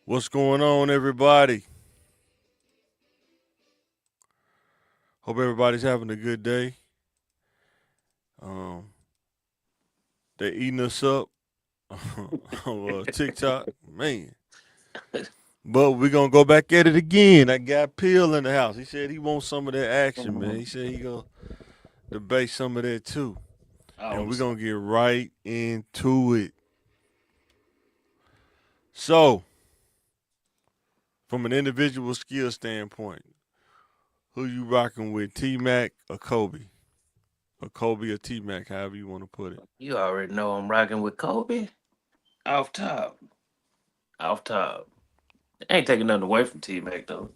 What's going on, everybody? Hope everybody's having a good day. Um, they eating us up on TikTok, man. But we're gonna go back at it again. I got Pill in the house. He said he wants some of that action, man. He said he gonna debate some of that too, and we're gonna Awesome. get right into it. So, from an individual skill standpoint, who you rocking with, T Mac or Kobe, or T Mac, however you want to put it. You already know I'm rocking with Kobe. Off top. Off top. Ain't taking nothing away from T Mac though.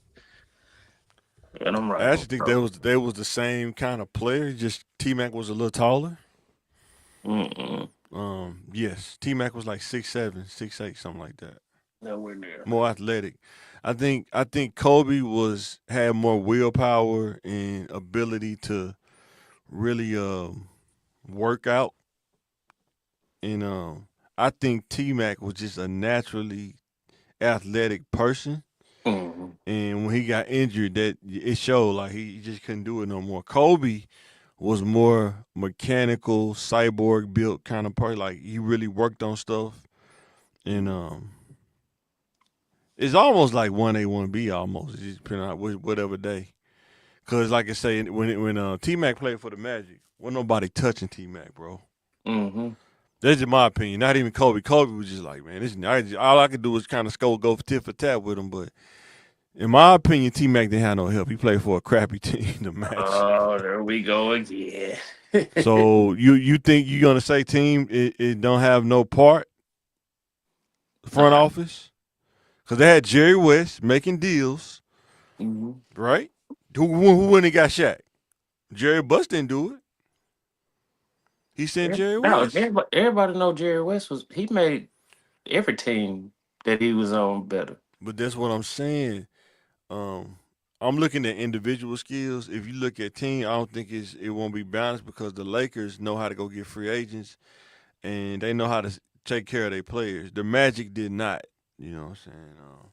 And I'm I rocking actually with think Kobe. they was the same kind of player. Just T Mac was a little taller. Mm-mm. Yes, T Mac was like 6'7", 6'8", something like that. Nowhere near. More athletic. I think Kobe was had more willpower and ability to really work out, and I think T Mac was just a naturally athletic person. Mm-hmm. And when he got injured, that it showed like he just couldn't do it no more. Kobe was more mechanical, cyborg built kind of person. Like he really worked on stuff, and it's almost like 1A, 1B almost. It just depending on whatever day. Cause like I say, when T Mac played for the Magic, wasn't nobody touching T Mac, bro. Mm-hmm. That's just my opinion. Not even Kobe. Kobe was just like, man, all I could do was kind of go for tit for tat with him. But in my opinion, T Mac didn't have no help. He played for a crappy team, the Magic. Oh, there we go again. So you think you're gonna say team it don't have no part front Nah. office? Because they had Jerry West making deals, Mm-hmm. right? Who went and got Shaq? Jerry Buss didn't do it. He sent Jerry No, West. everybody know Jerry West was he made every team that he was on better. But that's what I'm saying. Um, I'm looking at individual skills. If you look at team, I don't think it won't be balanced because the Lakers know how to go get free agents and they know how to take care of their players. The Magic did not. You know what I'm saying? No.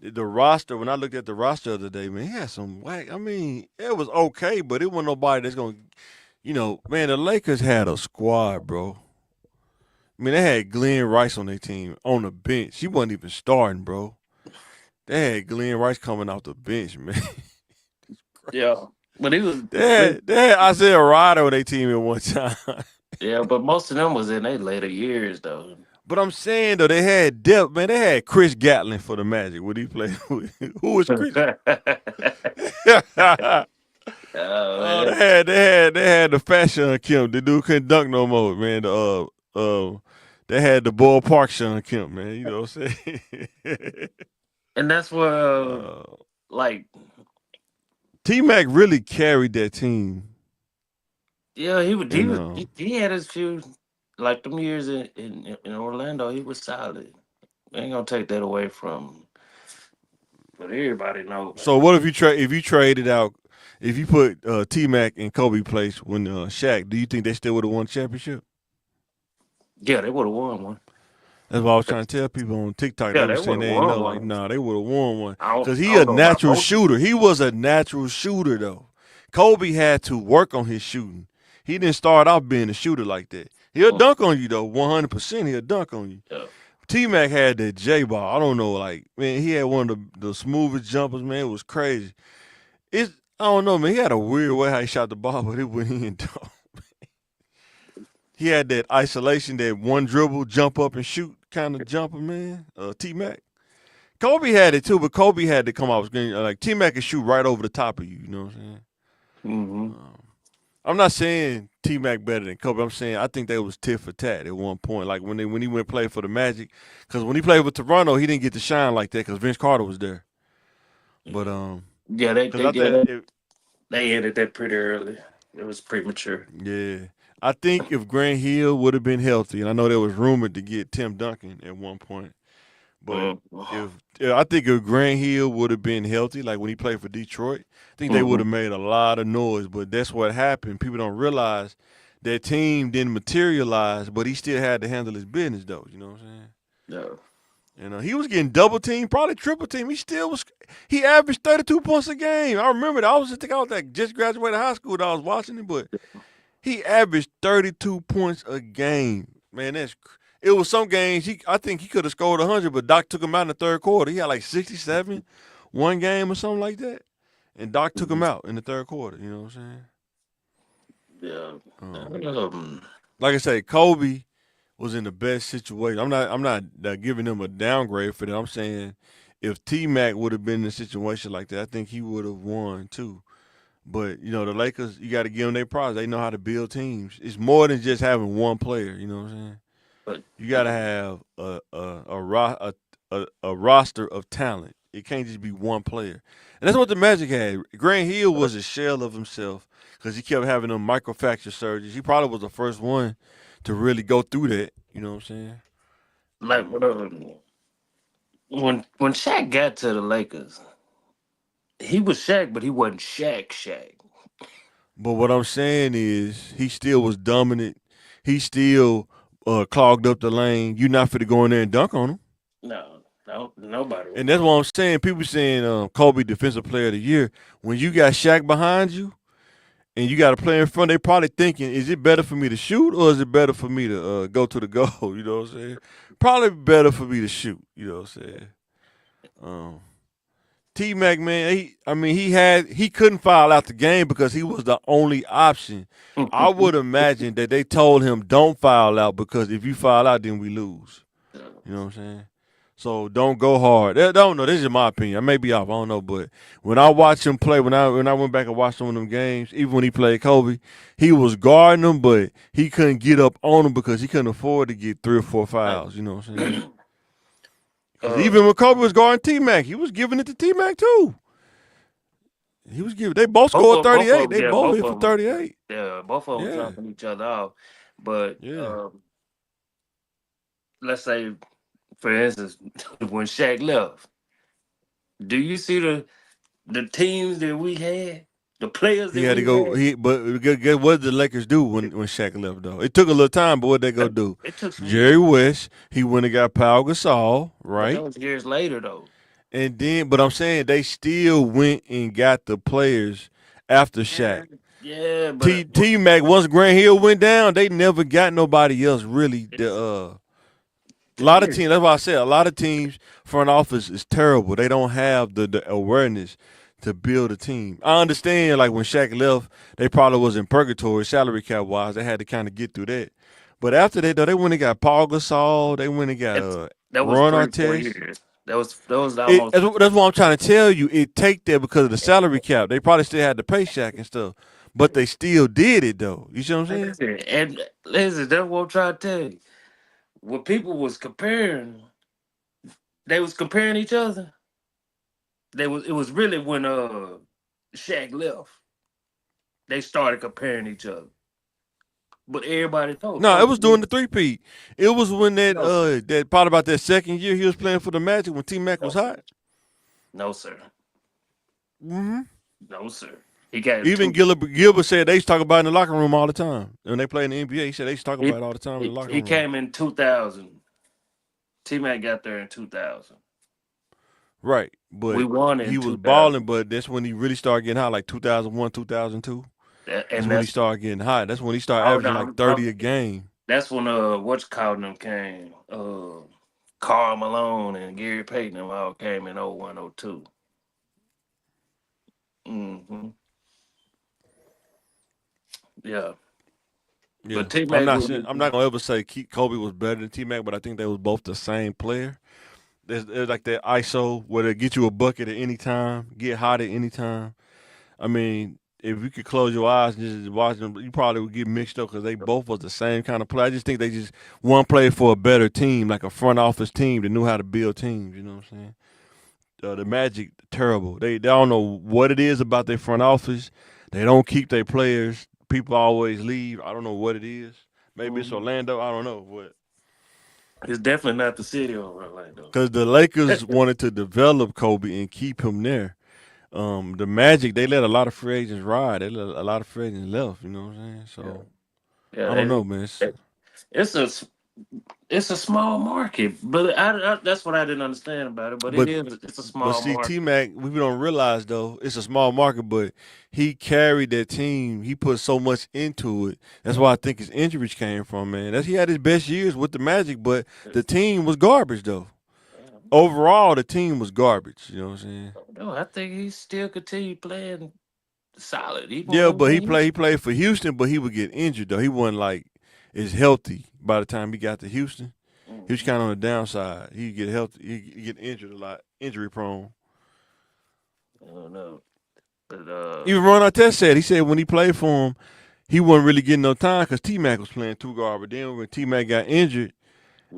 The roster, when I looked at the roster the other day, man, he had some whack. I mean, it was okay, but it wasn't nobody that's gonna, man, the Lakers had a squad, bro. I mean, they had Glenn Rice on their team on the bench. He wasn't even starting, bro. They had Glenn Rice coming off the bench, man. Yeah. But he was They had Isaiah Ryder on their team at one time. yeah, but most of them was in their later years though. But I'm saying though, they had depth, man. They had Chris Gatlin for the Magic. What he played with? Who was Chris? Oh They man. had they had the fashion Kemp. The dude couldn't dunk no more, man. They had the ballpark Sean Kemp, man. You know what I'm saying? And that's where uh, like T Mac really carried that team, yeah, and he had his few like them years in Orlando, he was solid. Ain't gonna take that away from him. But everybody know, so man. what if you traded out if you put T Mac in Kobe place when Shaq? Do you think they still would have won championship? Yeah, they would have won one. That's what I was trying to tell people on TikTok. They Yeah, were they would saying have they ain't won know. Like, one. nah, they would have won one. Cause I he a don't know about natural both. shooter. He was a natural shooter though. Kobe had to work on his shooting. He didn't start off being a shooter like that. He'll Mm, dunk on you though, 100%. He'll dunk on you. yeah. T Mac had that J ball. I don't know, like man, he had one of the smoothest jumpers. Man, it was crazy. It's I don't know, man. He had a weird way how he shot the ball, but it went in though. He had that isolation, that one dribble, jump up and shoot kind of jumper, man. T Mac. Kobe had it too, but Kobe had to come off screen. Like T Mac could shoot right over the top of you. You know what I'm saying? Mm-hmm. I'm not saying T Mac better than Kobe. I'm saying I think they was tit for tat at one point. Like when he went play for the Magic, because when he played with Toronto, he didn't get to shine like that because Vince Carter was there. But Yeah, because I think they ended that pretty early. It was premature. yeah, I think if Grant Hill would have been healthy, and I know there was rumored to get Tim Duncan at one point. But Mm. if yeah, I think if Grant Hill would have been healthy, like when he played for Detroit, I think they would Mm-hmm. have made a lot of noise. But that's what happened. People don't realize that team didn't materialize, but he still had to handle his business, though. You know what I'm saying? Yeah. You know, he was getting double team, probably triple team. He still was. He averaged 32 points a game. I remember that. I was just thinking I was like just graduated high school. That I was watching him, but he averaged 32 points a game. Man, it was some games. I think he could have scored 100, but Doc took him out in the third quarter. He had like 67 one game or something like that, and Doc took him Mhm. out in the third quarter. You know what I'm saying? Yeah. Um, Um, like I say, Kobe was in the best situation. I'm not giving him a downgrade for that. I'm saying if T Mac would have been in a situation like that, I think he would have won too. But you know, the Lakers, you got to give them their props. They know how to build teams. It's more than just having one player. You know what I'm saying? but You got to have a roster of talent. It can't just be one player. And that's what the Magic had. Grant Hill was a shell of himself because he kept having them microfracture surgeries. He probably was the first one to really go through that. You know what I'm saying? like when Shaq got to the Lakers, he was Shaq, but he wasn't Shaq Shaq. But what I'm saying is he still was dominant. He still clogged up the lane. You're not fit to go in there and dunk on him. No, no, nobody was And that's doing. what I'm saying. People saying Kobe Defensive Player of the Year. When you got Shaq behind you and you got a player in front, they probably thinking, is it better for me to shoot or is it better for me to go to the goal? You know what I'm saying? Probably better for me to shoot. You know what I'm saying? Um, T Mac, man, he couldn't foul out the game because he was the only option. I would imagine that they told him don't foul out because if you foul out, then we lose. You know what I'm saying? So don't go hard. I don't know. This is my opinion. I may be off. I don't know. But when I watched him play, when I went back and watched some of them games, even when he played Kobe, he was guarding them, but he couldn't get up on them because he couldn't afford to get 3 or 4 Like, fouls. You know what I'm saying? Because uh, even when Kobe was guarding T Mac, he was giving it to T Mac too. He was giving. They both scored both 38. of them, They yeah, both both hit for of them, 38. yeah, both of them Yeah, jumping each other off. But yeah. let's say, for instance, when Shaq left, do you see the teams that we had, the players He that had to we go. had? But get what did the Lakers do when Shaq left though? It took a little time, but what they go do? It took some Jerry years, West. He went and got Pau Gasol, but that right? was years later though. And then, but I'm saying they still went and got the players after Yeah, Shaq. yeah, T Mac once Grant Hill went down, they never got nobody else really. it's A lot of period. teams. That's why I said a lot of teams front office is terrible. They don't have the awareness to build a team. I understand like when Shaq left, they probably was in purgatory salary cap wise. They had to kind of get through that. But after that though, they went and got Paul Gasol. They went and got It, that was Ron 3 4 Artest. years. That was almost. That's what I'm trying to tell you. It take that because of the salary cap. They probably still had to pay Shaq and stuff, but they still did it though. You see what I'm saying? And listen, that's what I'm trying to tell you. When people was comparing, they was comparing each other. It was really when Shaq left, they started comparing each other. But everybody told No, it Kobe, was doing the three-peat. It was when no sir, that part about that second year he was playing for the Magic when T Mac no was sir, hot. no sir, Hmm. no sir. He got Even two. Gilbert said they used to talk about it in the locker room all the time when they play in the NBA. He said they used to talk about He it all the time in the locker he room. came in 2000. T Mac got there in 2000. Right, We but won in he was 2000, balling. But that's when he really started getting hot, like 2001, 2002. That's and when he started getting hot. That's when he started I, averaging like I, 30 a game. that's when what's called them came. Carl Malone and Gary Payton them all came in 01, 02. Mm-hmm. Yeah. Yeah, But T Mac was I'm not gonna ever say Kobe was better than T Mac, but I think they was both the same player. There's like that ISO where they get you a bucket at any time, get hot at any time. I mean, if you could close your eyes and just watch them, you probably would get mixed up because they both was the same kind of player. I just think they just one played for a better team, like a front office team that knew how to build teams. You know what I'm saying? The Magic terrible. They don't know what it is about their front office. They don't keep their players. People always leave. I don't know what it is. Maybe it's Mhm. Orlando. I don't know what. It's definitely not the city of Orlando. Because the Lakers wanted to develop Kobe and keep him there. The Magic, they let a lot of free agents ride. They let a lot of free agents left. You know what I'm saying? Yeah, So yeah. I don't know, man. It's a It's a small market, but that's what I didn't understand about it. But it But is. It's a but small see, T market. Mac, we don't realize though, it's a small market, but he carried that team. He put so much into it. That's why I think his injuries came from, man. He had his best years with the Magic, but the team was garbage though. Overall, the team was garbage. You know what I'm saying? No, I think he still continued playing solid, even when Yeah, he was but in he Houston. played for Houston, but he would get injured though. He wasn't like as healthy by the time he got to Houston. He was Mhm. kind of on the downside. He'd get healthy, he'd get injured a lot, injury prone. I don't know, but Even Ron Artest said, he said when he played for him, he wasn't really getting no time because T Mac was playing two guard. But then when T Mac got injured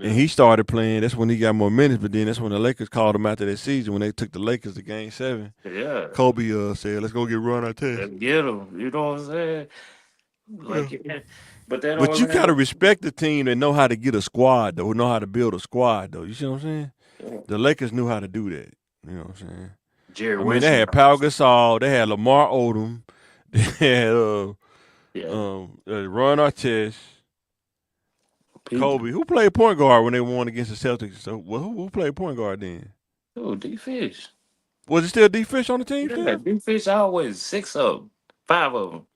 and yeah, he started playing, that's when he got more minutes. But then that's when the Lakers called him after that season when they took the Lakers to Game 7. yeah, Kobe said, "Let's go get Ron Artest." let's get him. You know what I'm saying? Yeah. Like, yeah. But they But don't you gotta have. respect the team that know how to get a squad though, know how to build a squad though. You see what I'm saying? Yeah. The Lakers knew how to do that. You know what I'm saying? Jerry I mean, they West. had Pau Gasol, they had Lamar Odom, they had Yeah, Ron Artest, people. Kobe. Who played point guard when they won against the Celtics? So, well, who played point guard then? Oh, D Fish. Was it still D Fish on the team Yeah, still? D Fish always six of them, five of them.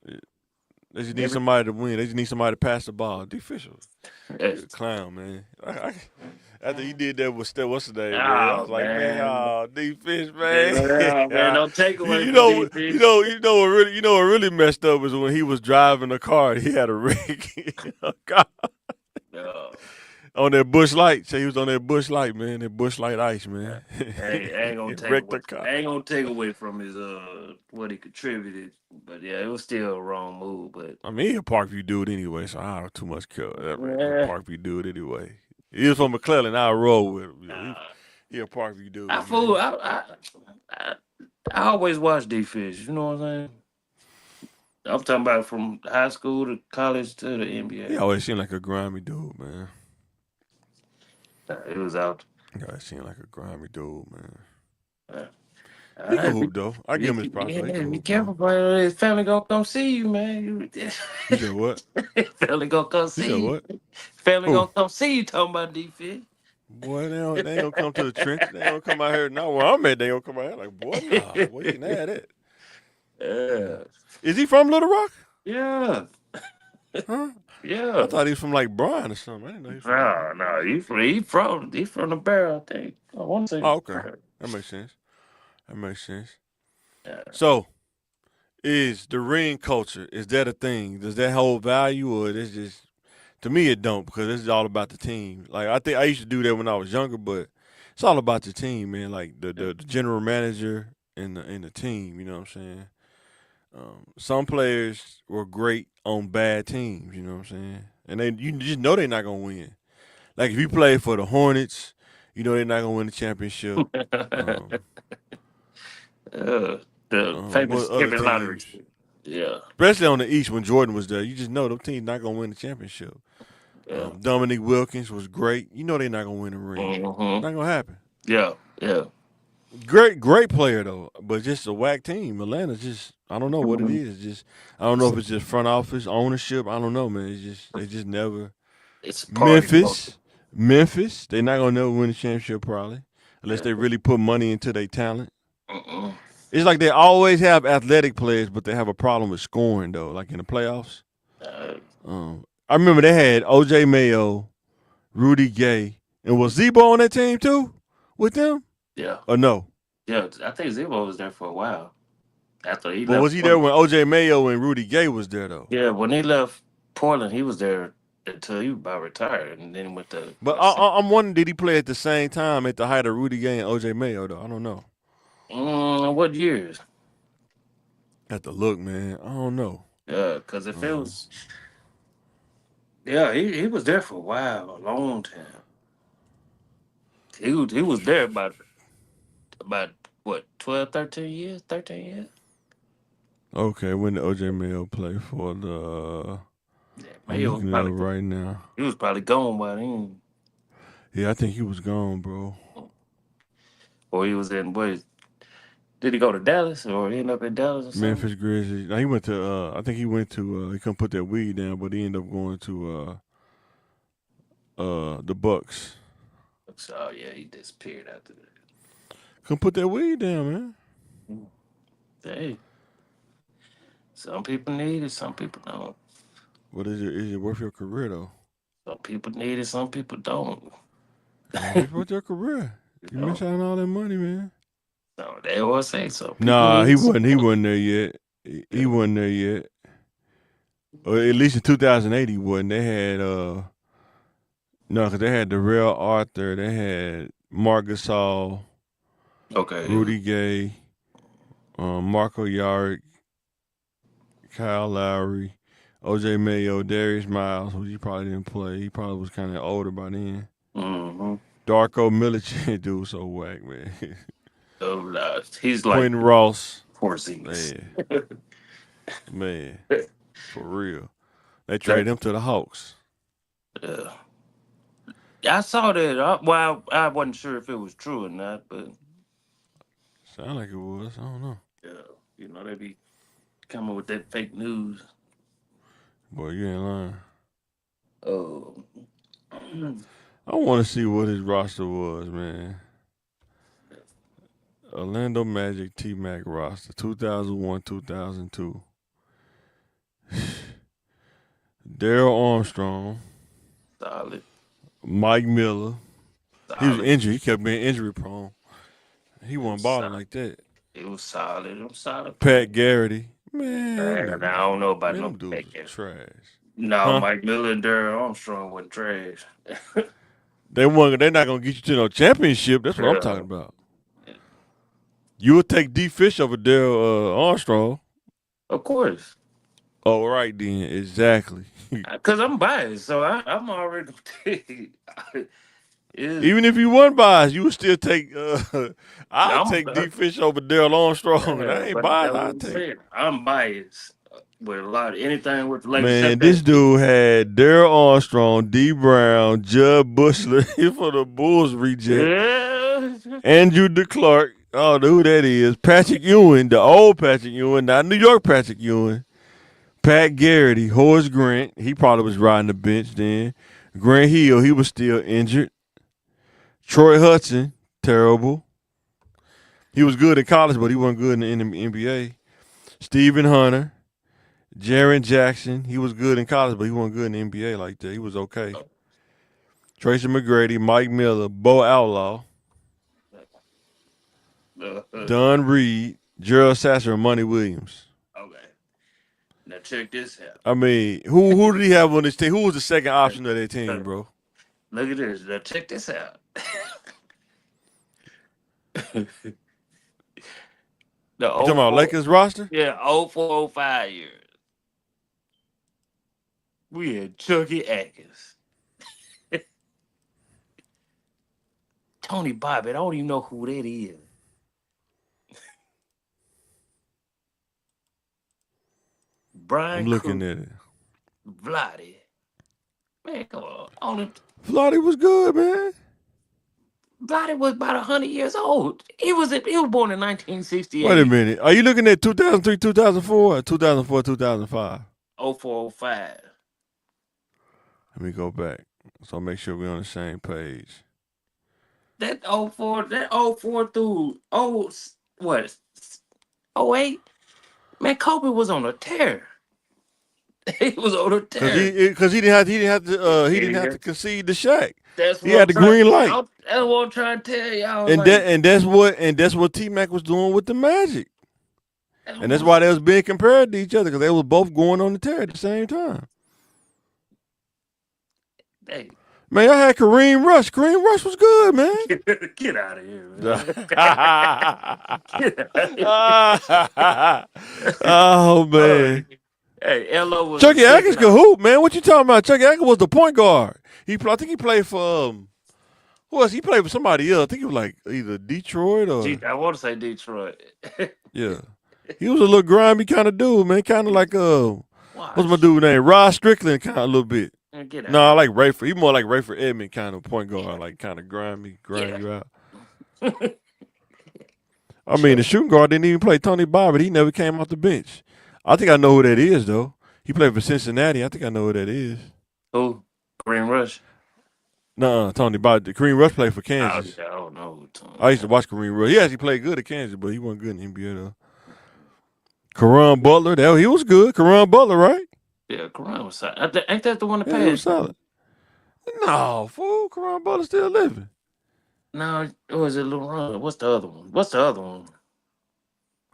They just need Every. somebody to win. They just need somebody to pass the ball. D Fish, he eh, a clown, man. After he did that with what's the name, man? I Oh was like, man, man, oh, D Fish, man. yeah, man, Yeah. don't take you, away you from know, D Fish. you know what really messed up was when he was driving a car. He had a rig a car No. on that bush light. Say he was on that bush light, man. That bush light ice, Uh, man. Hey, I ain't gonna He take wrecked away. the car. I ain't gonna take away from his what he contributed, but yeah, it was still a wrong move. But I mean, he a Parkview dude anyway, so I don't too much care. Whatever. He a yeah, Parkview dude anyway. He was from McClellan. I roll with him. You know, uh, he a Parkview I dude, fool. man. I, I always watch D Fish. You know what I'm saying? I'm talking about from high school to college to the He NBA. always seemed like a grimy dude, man. It was out. He always seemed like a grimy dude, man. Uh, He can be, hoop though. I give him his props though. He can yeah, be hoop though. careful, bro. His family gonna come see you, man. You said what? Family gonna come You said see you. what? Family Who? gonna come see you talking about defense. Boy, they ain't gonna come to the trenches. They ain't gonna come out here. Not where I'm at. They gonna come out here like, boy, nah. Boy, you can have that. Yeah. Is he from Little Rock? Yeah. Huh? I Yeah. thought he was from like Bryan or something. I didn't know he was from like. No, no, he from the barrel, I think. I want to say the Oh, okay. barrel. That makes sense. That makes sense. Yeah. So, is the ring culture, is that a thing? Does that hold value or is just to me it don't because this is all about the team. Like I think I used to do that when I was younger, but it's all about the team, man. Like the general manager and the team, you know what I'm saying? Some players were great on bad teams, you know what I'm saying? And you just know they're not gonna win. Like if you play for the Hornets, you know they're not gonna win the championship. Um, The famous what other Skippy lottery. teams? Yeah. Especially on the East when Jordan was there, you just know those teams not gonna win the championship. Yeah. Dominique Wilkins was great. You know they're not gonna win the ring. hmm Not gonna happen. Yeah. Yeah. Great player though, but just a whack team. Atlanta's just I don't know what it Mhm. is. Just I don't know if it's just front office ownership. I don't know, man. It's just they just never. It's a party culture. Memphis, they're not gonna never win the championship probably unless Yeah. they really put money into their talent. Mm-mm. It's like they always have athletic players, but they have a problem with scoring though. Like in the playoffs, Uh, I remember they had O.J. Mayo, Rudy Gay, and was Zebo on that team too with them yeah. or no? Yeah. I think Zebo was there for a while after he But was left. he there when O.J. Mayo and Rudy Gay was there though? Yeah, when he left Portland, he was there until he was about retired, and then he went to But I'm wondering, did he play at the same time at the height of Rudy Gay and O.J. Mayo though? I don't know. what years? Have to look, man. I don't know. Yeah, because if it Um, was, yeah, he was there for a while, a long time. He was there about what 12, 13 years, 13 years. okay, when did O.J. Mayo play for the? Yeah, I'm Mayo was looking it up probably right now. he was probably gone by then, Yeah, I think he was gone, bro. or he was in what? Did he go to Dallas or he end up in Dallas or something? Memphis Grizzlies. Now he went to. I think he went to. He couldn't put that weed down, but he ended up going to The Bucks. So yeah, he disappeared after that. Couldn't put that weed down, man. Mm. Hey, some people need it, some people don't. But is it worth your career though? Some people need it, some people don't. It ain't worth your career. You You miss know, out on all that money, man. so they always say some people Nah, need he it. Some wasn't. He wasn't there yet. He yeah. wasn't there yet. Or at least in 2008, he wasn't. They had no, because they had Darrell Arthur. They had Marc Gasol, Okay, yeah. Rudy Gay, Marco Yarick, Kyle Lowry, OJ Mayo, Darius Miles, who he probably didn't play. He probably was kind of older by then. Mm-hmm. Darko Milicic, dude, so whack, man. So he's like Quentin Ross, four Z's. man, man, for real. They That trade him to the Hawks. uh, I saw that. Well, I wasn't sure if it was true or not, but Sound like it was. I don't know. yeah, they be coming with that fake news. Boy, you ain't lying. Oh, I want to see what his roster was, man. Orlando Magic T Mac roster, 2001, 2002. Daryl Armstrong, solid, Mike Miller. He was solid. injured. He kept being injury prone. He It wasn't was balling solid. like that. It was solid. I'm solid. Pat Garrity. Man, And I don't know about them no dudes fake was ass. trash. No, Huh? Mike Miller and Darrell Armstrong were trash. They're not gonna get you to no championship. That's what I'm talking Yeah, about. You would take D Fish over Daryl Armstrong. of course. Oh, right then, exactly. Because I'm biased, so I'm already. It, Even if you won biased, you would still take. I'd I'm, take D Fish over Daryl Armstrong, and I yeah, ain't but biased. that's what I'd I'm take. saying. I'm biased with a lot of anything with the Lakers, Man, except this that. dude had Daryl Armstrong, D Brown, Judd Bushler for the Bulls reject, Yeah. Andrew DeClark. Oh, who that is? Patrick Ewing, the old Patrick Ewing, not New York Patrick Ewing. Pat Garrity, Horace Grant. He probably was riding the bench then. Grant Hill, he was still injured. Troy Hudson, terrible. He was good in college, but he wasn't good in the NBA. Stephen Hunter, Jaren Jackson, he was good in college, but he wasn't good in the NBA like that. He was okay. Tracy McGrady, Mike Miller, Bo Outlaw, Don Reed, Gerald Sasser, and Money Williams. Okay. Now check this out. I mean, who did he have on this team? Who was the second option of that team, bro? Look at this. Now check this out. The You talking oh about 04, Lakers roster? yeah, 0405 years. We had Chucky Atkins. Tony Bobbitt. I don't even know who that is. I'm Brian looking Cook. at it. Vladdy. Man, come on. Flotty was good, man. Vladdy was about 100 years old. He was born in Wait a 1968. minute. Are you looking at 2003, 2004, or 2004, 2005? 0405. Let me go back. So make sure we're on the same page. That 04, that 04 through what? 08? Man, Kobe was on a tear. He was on a Cause tear. he didn't have Yeah, to concede the Shaq. that's He what I'm had the trying. green light. That's what I'm trying to tell y'all. And Like, that's what T Mac was doing with the Magic. that's And what that's I'm why saying. they was being compared to each other, because they was both going on the tear at the same time. Hey, Man, I had Kareem Rush. Kareem Rush was good, man. get out of here, man. Get out of here. Oh Oh, man. hey, Elo was the Chucky Atkins second could option. hoop, man. What you talking about? Chucky Atkins was the point guard. I think he played for who else? He played for somebody else. I think it was like either Detroit or I want to say Detroit. yeah. He was a little grimy kind of dude, man. Kind of like what's my Watch. dude name? Rod Strickland, kind of a little bit. Man, get No, out I of like Rayford. He more like Rayford Edmond kind of point here. guard, like kind of grimy, grind Yeah. you out. Yeah. I mean, the shooting guard didn't even play Tony Bobbitt. He never came off the bench. I think I know who that is, though. He played for Cincinnati. I think I know who that is. Who? Green Rush. Nuh-uh, Tony. About the Kareem Rush played for I, Kansas. I don't know who Tony. I used to watch Kareem Rush. He actually played good at Kansas, but he wasn't good in the NBA though. Karan Butler, he was good. Karan Butler, right? Yeah, Kareem was solid. Ain't that the one that Yeah, he was passed? solid. No, fool. Karan Butler still living. No, it was a LeBron. What's the other one? What's the other one?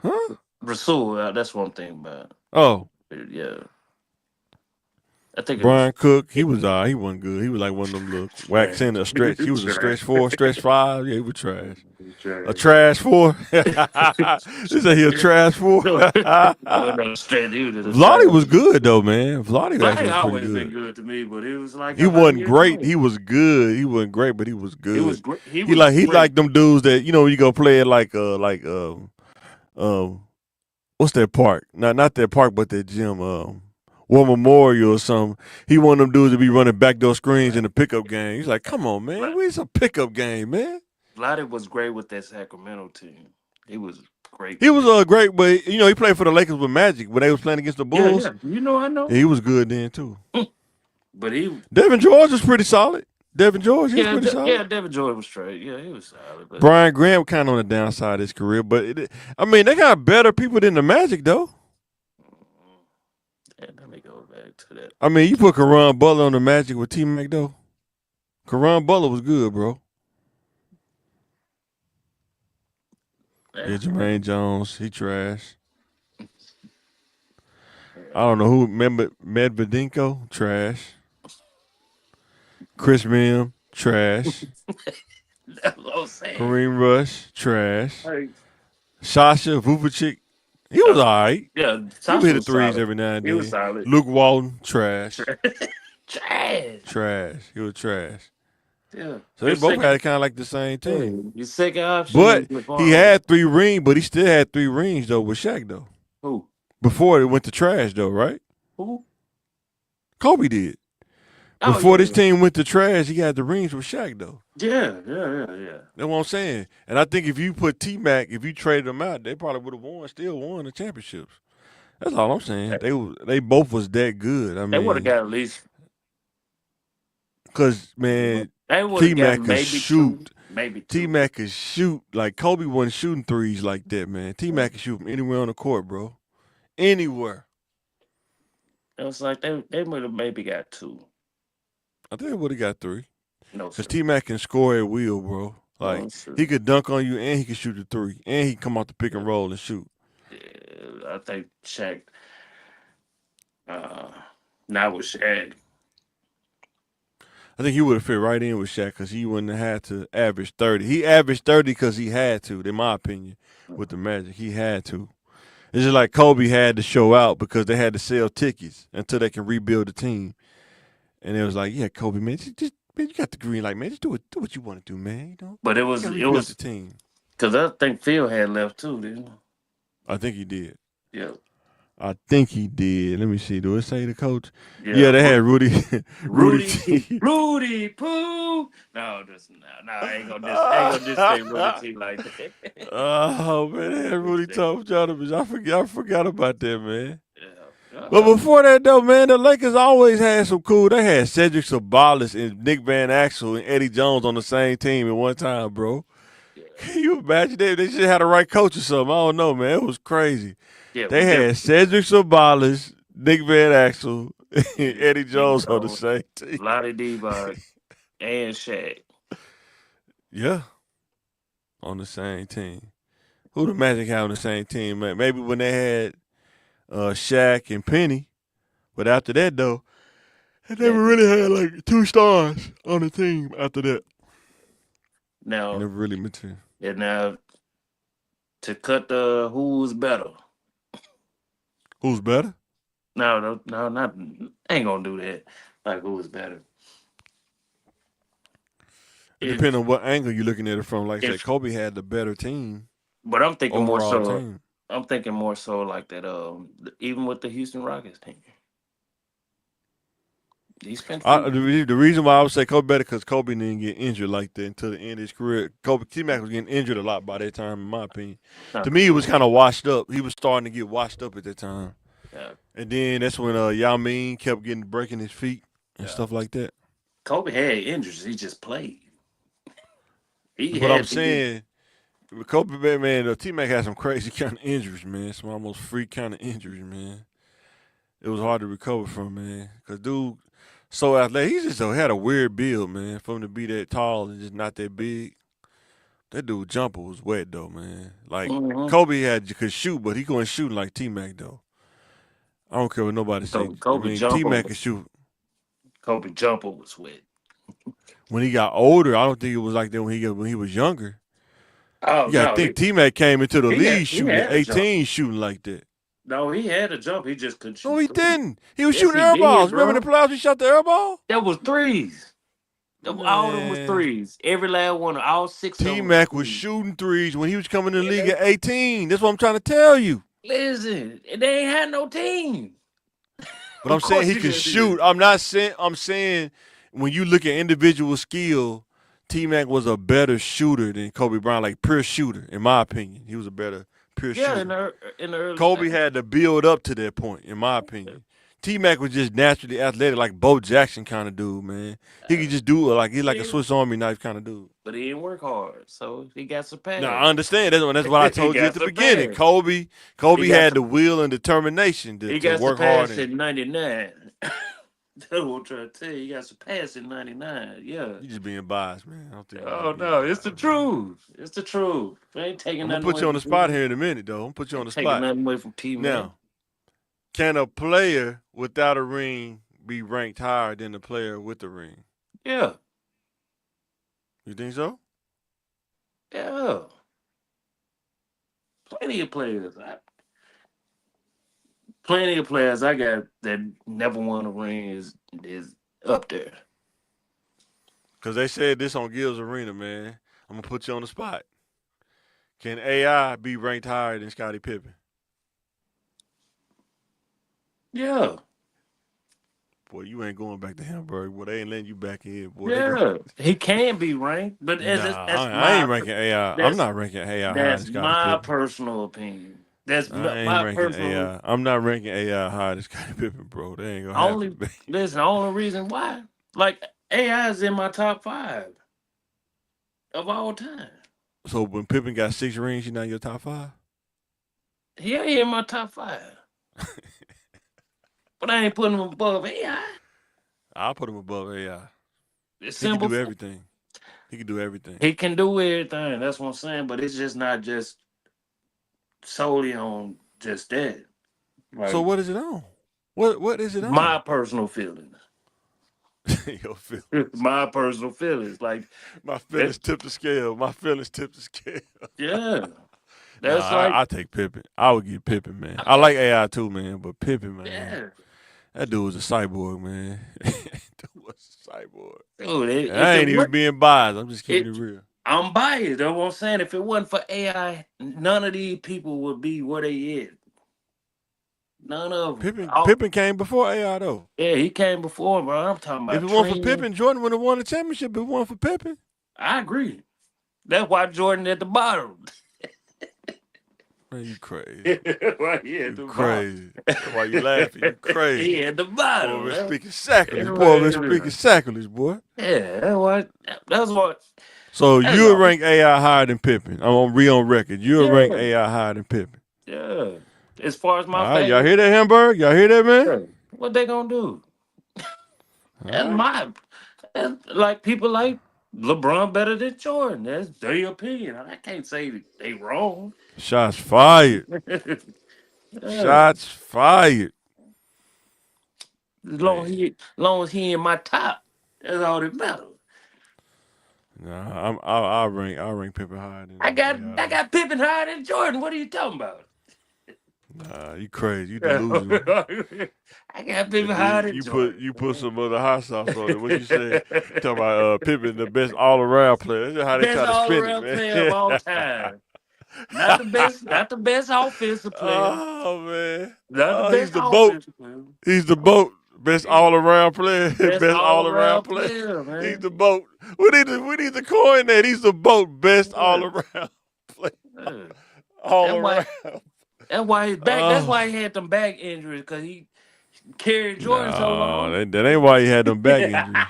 Huh? Rasul. That's what I'm thinking about. Oh, Yeah, I think it was. Brian Cook, he was he wasn't good. He was like one of them little wax Trash. in a stretch. He was a Trash. stretch four, stretch five. Yeah, he was trash. A Trash. trash four. They say he a trash four. No, no, straight dude is a Vladdy was trash. good though, man. Vladdy actually Vlade was pretty always been good. good to me, but it was like He about a wasn't year great. ago. He was good. He wasn't great, but he was He was good. great. He He was like great. them dudes that when you go play at what's that park? Not that park, but that gym. War Memorial or something. He one of them dudes to be running backdoor screens in the pickup game. He's like, come on, man. Vlade, Where's a pickup game, man? Vlade was great with that Sacramento team. He was great He with was that. great, but he played for the Lakers with Magic when they was playing against the Yeah, Bulls. yeah. You know, I know. Yeah, he was good then too. But he, Devin George was pretty solid. Devin George, he was yeah, pretty solid. yeah. Devin Jordan was straight. Yeah, he was solid. But Brian Graham kind of on the downside of his career, but they got better people than the Magic though. yeah, let me go back to that. I mean, you put Caron Butler on the Magic with T Mac though. Caron Butler was good, bro. Yeah, Yeah, Jermaine Jones, he trash. I yeah. don't know who. Remember Medvedinko, trash. Chris Mim, trash. That's what I'm saying. Kareem Rush, trash. Like, Sasha Vuvicic, he was Sasha, all right. yeah, He would Sasha hit the was threes solid. every now and He was then. solid. Luke Walton, trash. Trash. Trash. He was trash. Yeah. So they Your both had second, kind of like the same yeah, team. your second option But is he LeBron. had 3 rings, but he still had 3 rings though with Shaq though. Who? Before it went to trash though, right? Who? Kobe did. Oh Before this yeah. team went to trash, he had the rings with Shaq though. Yeah, yeah, yeah, yeah. That's what I'm saying. And I think if you put T Mac, if you traded them out, they probably would have still won the championships. That's all I'm saying. They both was that good. I They would have mean, got at least. cause man, They would T have got Mac could maybe two, shoot. maybe T two. Mac could shoot like Kobe wasn't shooting threes like that, man. T Mac could shoot from anywhere on the court, bro. Anywhere. It was like they would have maybe got two. I think they would have got 3. No Cause sir. T Mac can score at will, bro. Like No sir. he could dunk on you and he could shoot the 3. And he could come off the pick and roll and shoot. Yeah, I think Shaq. Uh, not with Shaq. I think he would have fit right in with Shaq because he wouldn't have had to average 30. He averaged 30 because he had to, in my opinion, with the Magic. He had to. It's just like Kobe had to show out because they had to sell tickets until they can rebuild the team. And it was like, yeah, Kobe, man, man, you got the green light, man. Just do what you want to do, man. But it You was got to it rebuild the was team. because I think Phil had left too, didn't I think he did. he? Yeah. I think he did. Let me see. Do it say the coach? Yeah. Yeah, they had Rudy, Rudy Rudy, T. Rudy Poo. No, just no, I ain't gonna just say Rudy T like that. Oh man, they had Rudy Tough Jonathan. I forgot about that, man. Yeah. But before that though, man, the Lakers always had some cool. They had Cedric Sabalas and Nick Van Axel and Eddie Jones on the same team at one time, bro. Yeah. Can you imagine that? They should have had the right coach or something. I don't know, man. It was crazy. Yeah, They we had definitely Cedric Sabalas, Nick Van Axel, and Eddie Eddie Jones on the Jones, same team. Lottie Divac, and Shaq. Yeah, on the same team. Who the Magic had on the same team, man? Maybe when they had Shaq and Penny. But after that, though, they That never really had like 2 stars on the team after that. now Never really material. and now to cut the who's better. Who's better? No, no, no, not ain't gonna do that. Like who's better? It depends If on what angle you're looking at it from. Like I said, if Kobe had the better team, but I'm thinking more overall so. team. I'm thinking more so like that. Even with the Houston Rockets team, he spent few. The reason why I would say Kobe better because Kobe didn't get injured like that until the end of his career. Kobe T Mac was getting injured a lot by that time, in my opinion. To Not me, he was true. kind of washed up. He was starting to get washed up at that time, Yeah, and then that's when Yao Ming kept getting breaking his feet and yeah. stuff like that. Kobe had injuries. He just played. He But I'm had to. saying, with Kobe, man, T Mac had some crazy kind of injuries, man. Some almost freak kind of injuries, man. It was hard to recover from, man. Cause dude, so athletic, he just had a weird build, man. For him to be that tall and just not that big, that dude jumper was wet though, man. Like Mm-hmm. Kobe could shoot, but he couldn't shoot like T Mac though. I don't care what nobody say. Kobe, I Kobe mean, T jumper. Mac could shoot. Kobe jumper was wet. When he got older, I don't think it was like that when he was younger. Oh You gotta no, think T Mac came into the league he shooting at had a jump. 18, shooting like that. No, he had a jump. He just couldn't No, shoot he threes. didn't. He was Yes, shooting he air did, balls. Remember in bro. the playoffs he shot the air ball? That was threes. All of them was Man, threes. Every last one, all six of T them was Mac was threes. shooting threes when he was coming to the league Yeah. at 18. That's what I'm trying to tell you. Listen, they ain't had no team. But Of I'm saying course he you can gonna do shoot. that. I'm saying when you look at individual skill, T Mac was a better shooter than Kobe Bryant, like pure shooter, in my opinion. He was a better pure Yeah, shooter. in the early Kobe stage. had to build up to that point, in my opinion. T Mac was just naturally athletic, like Bo Jackson kind of dude, man. He could just do it like he's like a Yeah, Swiss Army knife kind of dude. but he didn't work hard, so he got Now surpassed. I understand that's what I He told you at got the beginning. surpassed. Kobe He got had sur- the will and determination he to got work hard surpassed and in '99. That's what I'm trying to tell you. He got surpassed in '99. Yeah. you just being biased, man. I don't think you Oh just being no, it's the biased, man. truth. It's the truth. We ain't taking I'm gonna nothing put away you on from the spot T. here in a minute, though. I'm gonna put you on Ain't the taking spot. nothing away from T, man. Now, can a player without a ring be ranked higher than the player with the ring? Yeah, You think so? yeah. Plenty of players. Plenty of players I got that never won a ring is up there. Because they said this on Gil's Arena, man. I'm gonna put you on the spot. Can AI be ranked higher than Scottie Pippen? Yeah, Boy, you ain't going back to Hamburg. Boy, they ain't letting you back in. Boy, they go. yeah. He can be ranked, but Nah, I ain't ranking AI. I'm that's not ranking AI higher than that's Scottie my Pippen. personal opinion. That's I ain't my ranking personal AI. I'm not ranking AI higher than Scottie Pippen, bro. That ain't gonna only. happen, man. Listen, the only reason why, like AI is in my top five of all time. So when Pippen got 6 rings, he not in your top five? He ain't in my top five, but I ain't putting him above AI. I'll put him above AI. It's He can simple. do everything. He can do everything. He can do everything. That's what I'm saying. But it's just not just solely on just that. So Like what is it on? What is it my on? personal feelings. Your feelings. My personal feelings. Like My that. feelings tip the scale. My feelings tip the scale. Yeah. Nah, That's like I take Pippen. I would get Pippen, man. I like AI too, man, but Pippen, man. yeah. That dude was a cyborg, man. Dude was a cyborg. Dude, And if I it ain't even would being biased. I'm just keeping it it real. I'm biased. That's what I'm saying. If it wasn't for AI, none of these people would be where they is. None of them. Pippen came before AI though. Yeah, he came before, bro. I'm talking If about it weren't for training. Pippen, Jordan would have won the championship. If it weren't for Pippen, I agree. That's why Jordan at the bottom. man, you crazy. Why he at You the bottom? crazy. That's why you laughing. You crazy. He at the Boy, bottom. been Man. speaking sacrilege. Boy, been Yeah, speaking sacrilege, boy. that's what. That's what. So That's you would all. rank AI higher than Pippen. I'm on on record. You would rank Yeah, AI higher than Pippen. yeah. As far as All my right, y'all favorite, hear that, Hamburg? Y'all hear that, man? yeah. What they gonna do? All That's right. my. That's like people like LeBron better than Jordan. That's their opinion. I can't say they wrong. Shots fired. Yeah. Shots fired. Man. As long as he in my top, that's all that matters. Nah, I'll rank Pippen higher than I AI though. got Pippen higher than Jordan. What are you talking about? Nah, you crazy. You delusional. I got Pippen And higher then than Jordan. you put some other hot sauce on it. What you say? You talking about Pippen, the best all around player. That's just how they Best try to all spin it, around player of man. all time. Not the best, not the best offensive player. Oh man. Not the Oh, he's best the boat. offensive player. He's the boat. Best He's all around player. best Best all all around around player. player, He's man. the boat. We need to coin that. He's the boat. Best all Yeah, around player. yeah. All That's why around. that's why his back that's Oh why he had them back injuries because he carried Jordan so no, long. that ain't why he had them back injuries.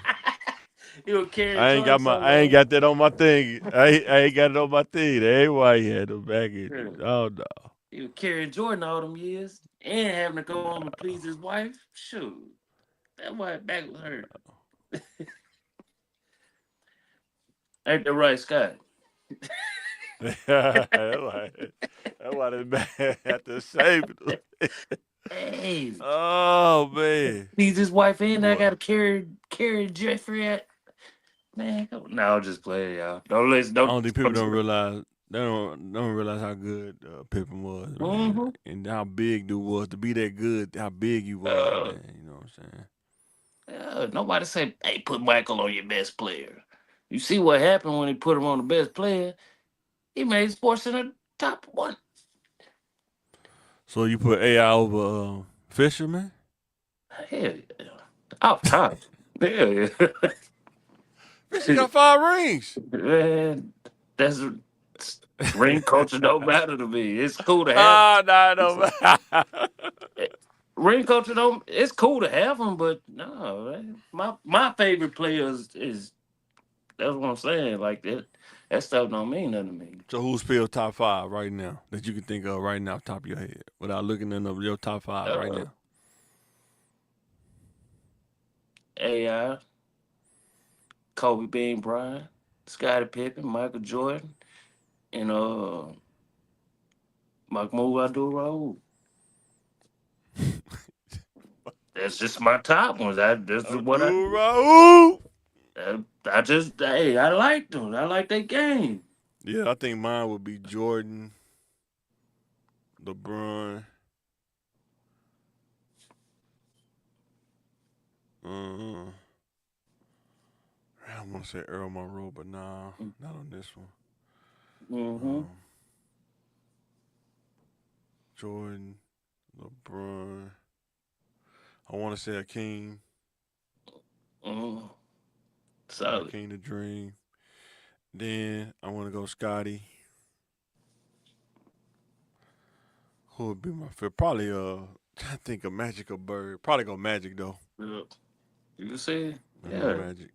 He was carrying Jordan so I ain't long. got that on my thing. I ain't got it on my thing. That ain't why he had them back injuries. Yeah. Oh no. He was carrying Jordan all them years and having to go home and please his wife. Shoot, that why back was hurt. Ain't that right, Scott? That's why they mad at the same. Hey, Oh man, please his wife and I boy. gotta carry Jeffrey at. Man, come on. No, I'll just play, y'all. Don't listen. I don't think people Don't. don't realize they don't realize how good Pippen was, man, Mm-hmm. and how big dude was to be that good. How big he was, man. You know what I'm saying? Nobody say, "Hey, put Michael on your best player." You see what happened when he put him on the best player? He made Sports Center top one. So you put AI over Fisher, man? Hell yeah, off top. Hell yeah, Fisher got 5 rings. man. That's ring culture don't matter to me. It's cool to have Ah, nah, no. ring culture. Don't. It's cool to have them, but no, man. My favorite players is that's what I'm saying. Like that. That stuff don't mean nothing to me. So who's still top 5 right now that you can think of right now, top of your head, without looking into your top 5 right Uh, now? AI, Kobe Bean Bryant, Scottie Pippen, Michael Jordan, and Mahmoud Abdul Rauf. That's just my top ones. This is what Abdul Rauf. I just hey I like them. I like their game. Yeah, I think mine would be Jordan, LeBron. Uh, I want to say Earl Monroe, but nah, not on this one. Mm-hmm. Um, Jordan, LeBron. I want to say Akeem, Mm-hmm. Solid. Akeem the Dream. Then I want to go Scotty. Who would be my favorite? Probably I think a Magic or Bird. Probably go Magic though. Yeah. You see? I go Yeah. Magic.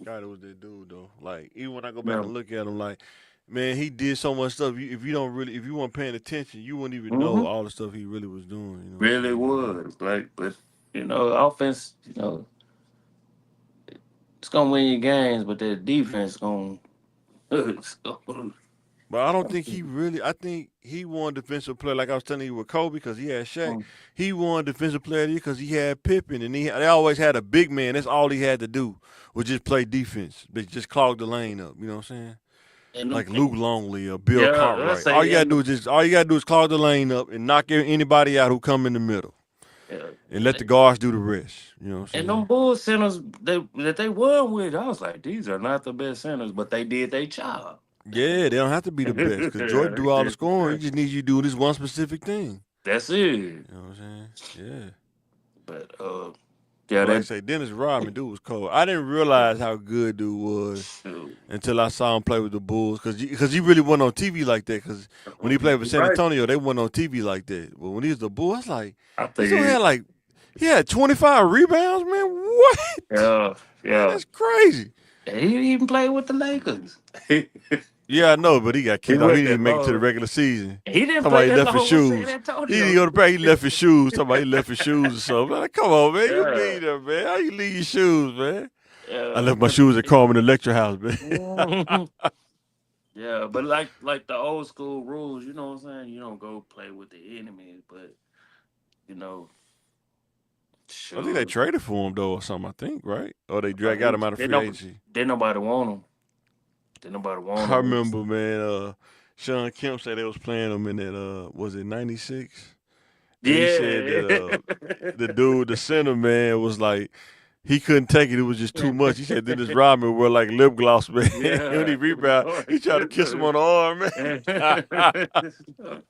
Scotty was that dude though. Like even when I go back and No. look at him, like man, he did so much stuff. If you don't really, if you weren't paying attention, you wouldn't even know Mm-hmm. all the stuff he really was doing. You know what I'm Really saying? was. Like, but offense, it's gonna win you games, but the defense gonna it's gonna- But I don't think he really. I think he won defensive player, like I was telling you with Kobe, because he had Shaq. He won defensive player of the year because he had Pippen, and they always had a big man. That's all he had to do was just play defense, but just clog the lane up. You know what I'm saying? and them Like Luke Longley or Bill yeah, let's Cartwright. say and All you gotta do is clog the lane up and knock anybody out who come in the middle, yeah, and let the guards do the rest. You know what I'm and saying? them Bulls centers that they won with, I was like, these are not the best centers, but they did their job. Yeah, they don't have to be the best because Jordan do all the scoring. He just needs you to do this one specific thing. That's it. You know what I'm saying? Yeah. But yeah, But like I that say, Dennis Rodman, dude was cold. I didn't realize how good dude was shoot. until I saw him play with the Bulls because he really wasn't on TV like that. Because when he played for San Right. Antonio, they wasn't on TV like that. But when he was the Bulls, I was like, I this dude think had like he had 25 rebounds, man. What? yeah, Man, yeah. that's crazy. He even played with the Lakers. Yeah, I know, but he got He kicked off. He went didn't that even make it to the long. regular season. He didn't play Somebody that left his long with San shoes. He didn't Antonio. go to practice. He left his shoes. Somebody left his shoes or something. I'm like, come on, man. You Yeah, be there, man. How you leave your shoes, man? I yeah, left my shoes at Carmen Electra House, man. Mhm. Yeah. But like the old school rules, you know what I'm saying? You don't go play with the enemies, but you know, I think they sure. traded for him though, or something. I think, right? Or they got him out of They free no, agency. did nobody want him. Did nobody want I him? remember, man. Sean Kemp said they was playing him in that. Was it '96? And he said Yeah. that the dude, the center man, was like he couldn't take it. It was just too much. He said Dennis Rodman wore like lip gloss, man. When he Yeah. rebound, he tried to kiss him on the arm, man.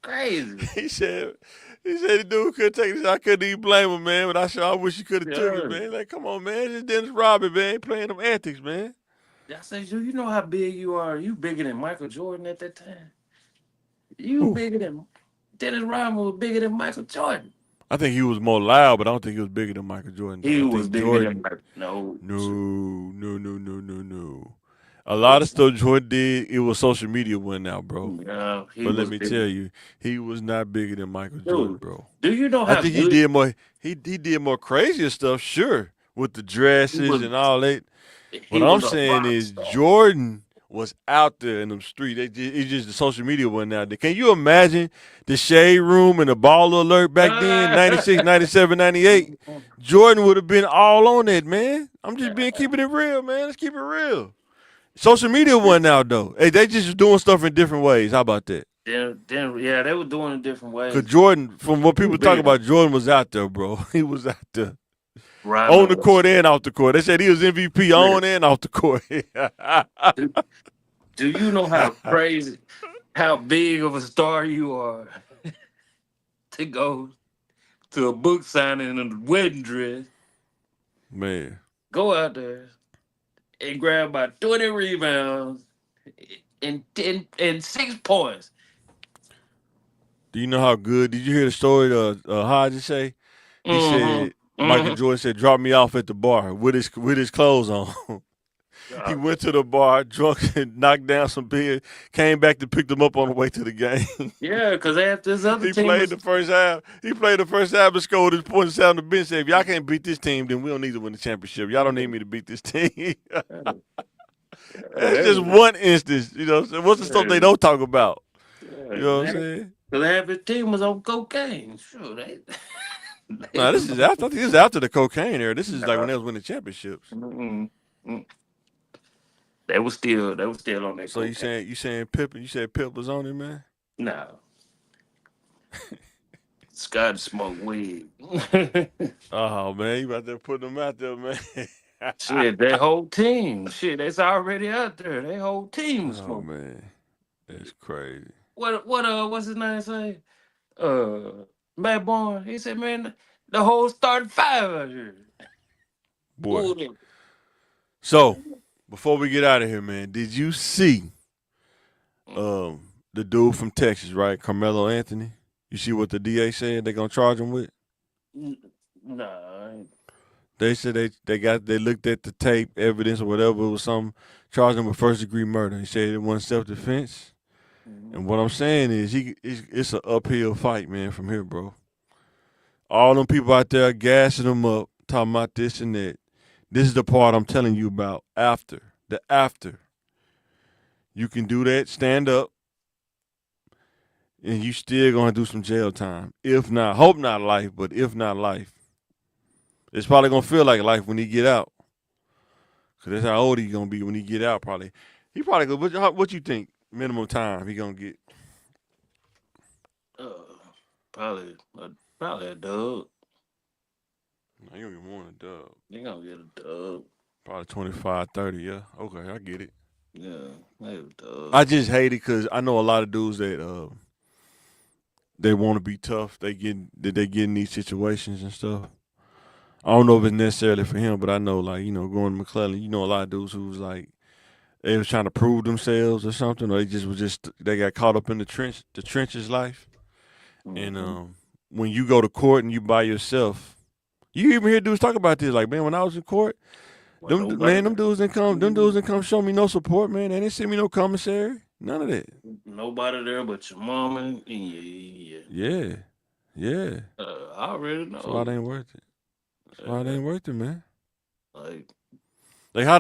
Crazy. he said he said the dude couldn't take it. I couldn't even blame him, man. But I wish he could have took it, Yeah. man. Like, come on, man. It's Dennis Rodman, man. He playing them antics, man. I said, you know how big you are. You bigger than Michael Jordan at that time. You Who? bigger than Dennis Rodman was bigger than Michael Jordan. I think he was more loud, but I don't think he was bigger than Michael Jordan though. He I was think bigger than Jordan. like no. No, no, no, no, no, no. A lot of Yes, stuff Jordan did, it was social media went out, bro. he But let was me bigger. tell you, he was not bigger than Michael Jordan, Dude, bro. do you know I how think he good did more. He did more crazier stuff, sure, with the he dresses was? and all that. He What I'm was a saying rock is star. Jordan was out there in them streets. It's just the social media wasn't out there. Can you imagine the shade room and the ball alert back then, 96, 97, 98? Jordan would have been all on that, man. I'm just being keeping it real, man. Let's keep it real. Social media wasn't out though. Hey, they just doing stuff in different ways. How about that? Then, yeah, they were doing it different Cause ways. Jordan, from what He was people talk bigger than about, Jordan was out there, bro. He was out there. On the Rodman was. court and off the court. They said he was MVP Yeah. on and off the court. Do, do you know how crazy, how big of a star you are to go to a book signing in a wedding dress, Man, go out there and grab about 20 rebounds and 6 points? do you know how good? Did you hear the story Hodges say? He Mm-hmm. said Michael Mm-hmm. Jordan said, "Drop me off at the bar with his clothes on." He God, went to the bar, drunk, and knocked down some beer. Came back to pick them up on the way to the game. yeah, because after this other He team played was the first half. He played the first half and scored his points out on the bench. Said, "If y'all can't beat this team, then we don't need to win the championship. Y'all don't need me to beat this team." That's that just was, one instance. You know, what I'm saying? What's the stuff they don't talk about? You know what I'm saying? because half his team was on cocaine. Sure, they Nah, this was is after. I think this is after the cocaine era. This is like when nah, they was winning championships. mm-mm, mm. They was still on that So you cocaine. saying Pippen? You said Pip was on it, man. No, Scott smoked weed. Oh man, you about to put them out there, man. Shit, that whole team. Shit, that's already out there. That whole team was Oh smoking. man, that's crazy, What's his name say? Matt Barnes. He said, man, the whole starting five out here. boy. Who them? So before we get out of here, man, did you see Mm, the dude from Texas, right, Carmelo Anthony? You see what the DA said they're gonna charge him with? Nah, I ain't. They said they looked at the tape evidence or whatever it was something charged him with first degree murder. He said it wasn't self defense. And what I'm saying is it's an uphill fight, man, from here, bro. All them people out there gassing them up, talking about this and that. This is the part I'm telling you about. After the after, you can do that, stand up, and you still gonna do some jail time. If not, hope not life, but if not life, it's probably gonna feel like life when he get out. Cause that's how old he gonna be when he get out. Probably, he probably go. What you think? Minimum time he gonna get? Uh, probably, probably a dub. No, he gonna get more than a dub. They gonna get a dub. Probably 25, 30. Yeah, okay, I get it. Yeah, maybe a dub. I just hate it because I know a lot of dudes that they want to be tough. They get in these situations and stuff. I don't know if it's necessarily for him, but I know like going to McClellan, a lot of dudes who's like they was trying to prove themselves or something, or they got caught up in the trenches life. And Mm-hmm. when you go to court and you by yourself, you even hear dudes talk about this. Like, man, when I was in court, Well, nobody, them dudes didn't come show me no support, man. They didn't send me no commissary, none of that. nobody there but your mama and yeah. Yeah, yeah. I already That's why it know. ain't worth it. That's why it Uh, ain't worth it, man. like, Like, how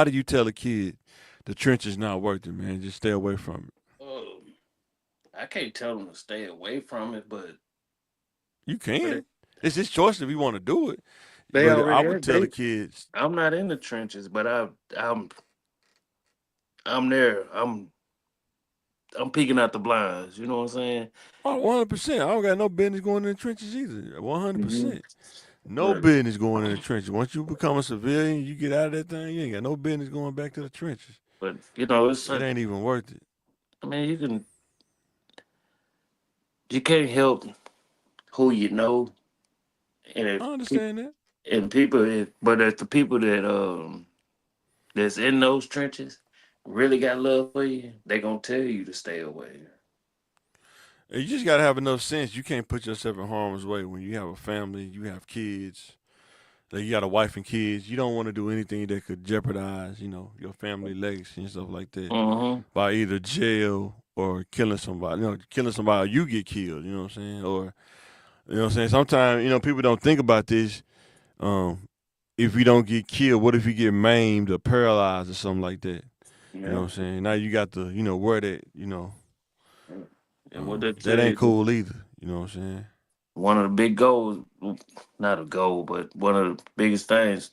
do you tell a kid the trench is not worth it, man? Just stay away from it. um, I can't tell them to stay away from it, You but it, can. It's his choice if you want to do it. they But I already would had tell the they. kids, I'm not in the trenches, but I'm I'm there. I'm peeking out the blinds. You know what I'm saying? oh, 100%. I don't got no business going in the trenches either. Hmm. 100%. No But business going in the trenches. Once you become a civilian, you get out of that thing, you ain't got no business going back to the trenches. it's It like, ain't even worth it. I mean, you can't help who you know, and if I understand that. and people, but if the people that's in those trenches really got love for you, they gonna tell you to stay away. You just gotta have enough sense. You can't put yourself in harm's way when you have a family, you have kids, like you got a wife and kids. You don't want to do anything that could jeopardize, your family legacy and stuff like that Mm-hmm. by either jail or killing somebody. Killing somebody, or you get killed. You know what I'm saying? Or what I'm saying. Sometimes people don't think about this. Um, if you don't get killed, what if you get maimed or paralyzed or something like that? You know Yeah. what I'm saying? Now you got to, wear that, And what they that tell ain't you, cool either. You know what I'm saying? one of the big goals, not a goal, but one of the biggest things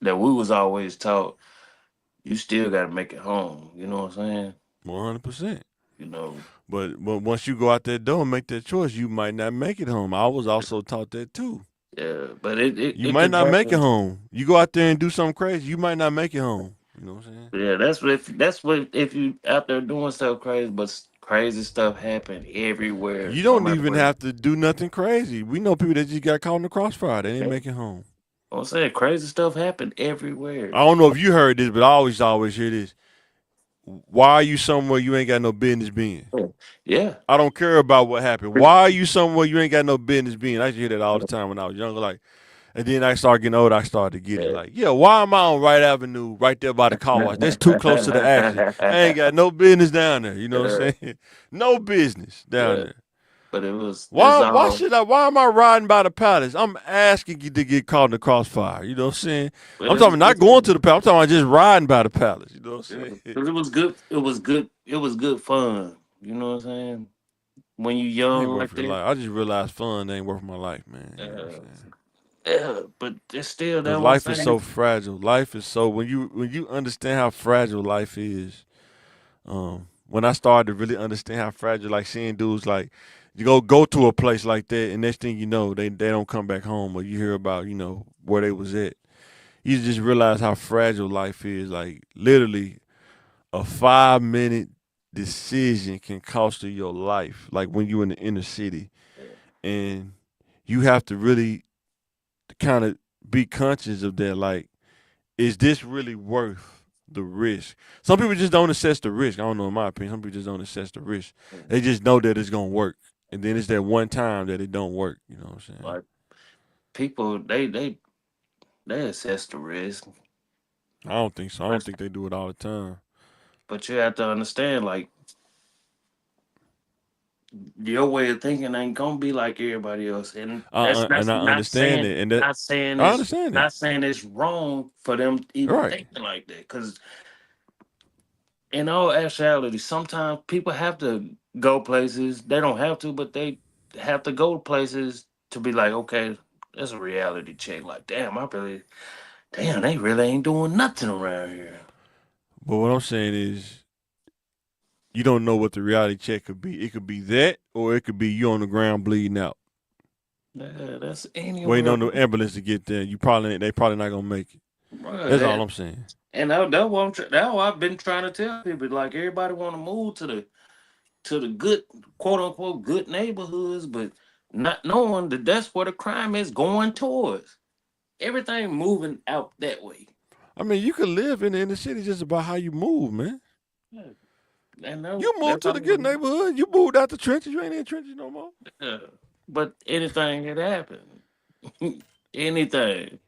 that we was always taught, you still got to make it home. You know what I'm saying? 100%. You know, But once you go out that door and make that choice, you might not make it home. I was also taught that too. yeah, but it, You it might can not make it happen. home. You go out there and do something crazy, you might not make it home. You know what I'm saying? Yeah, that's what if you out there doing stuff crazy, but crazy stuff happen everywhere, You no don't matter even where. have to do nothing crazy. We know people that just got caught in the crossfire. They didn't Yeah. make it home. I'm saying crazy stuff happen I everywhere. don't know if you heard this, but I always hear this. Why are you somewhere you ain't got no business being? Yeah, yeah, I don't care about what happened. Why are you somewhere you ain't got no business being? I used to hear that all the time when I was younger. Like, and then I started getting older. I started to get it. yeah. Like, yeah, why am I on Wright Avenue, right there by the car wash? That's too close to the action. I ain't got no business down there. You know what I'm saying? No business down Yeah, there. but it's Why all, should I? Why am I riding by the palace? I'm asking you to get caught in the crossfire. You know what I'm saying? but I'm talking not it's going to the palace. I'm talking about just riding by the palace. You know what yeah, I'm saying? 'cause it was good. It was good. It was good fun. You know what I'm saying? When you Ain't young worth like your that. life. I just realized fun ain't worth my life, man. You know what I'm Uh, saying? yeah, but it's still Cause that one life is saying. so fragile. Life is so when you understand how fragile life is. When I started to really understand how fragile, like seeing dudes like you go to a place like that, and next thing you know, they don't come back home, or you hear about where they was at. You just realize how fragile life is. Like literally, a 5 minute decision can cost you your life. Like when you in the inner city, and you have to really kind of be conscious of that. Like, is this really worth the risk? Some people just don't assess the risk. I don't know, in my opinion, some people just don't assess the risk. They just know that it's gonna work, and then it's that one time that it don't work. You know what I'm saying? Like people, they assess the risk, I don't think so. I don't but think they do it all the time. you have to understand, like your way of thinking ain't gonna be like everybody else, and And that's I understand it, and that I understand it. not saying it's wrong for them even Right. thinking like that. Because in all actuality, sometimes people have to go places. They don't have to, but they have to go places to be like, okay, that's a reality check. Like, damn, they really ain't doing nothing around here. But what I'm saying is, you don't know what the reality check could be. It could be that, or it could be you on the ground bleeding out, Yeah, that's waiting anywhere. on the ambulance to get there. They probably not gonna make it. Bruh, That's all I'm saying. that's what that's what I've been trying to tell people. Like everybody want to move to the good, quote unquote, good neighborhoods, but not knowing that that's where the crime is going towards. Everything moving out that way. I mean, you could live in the inner city just about how you move, man. Yeah. And You moved that's to how the good neighborhood. You moved out the trenches. You ain't in the trenches no more. yeah. But anything can happen. Anything.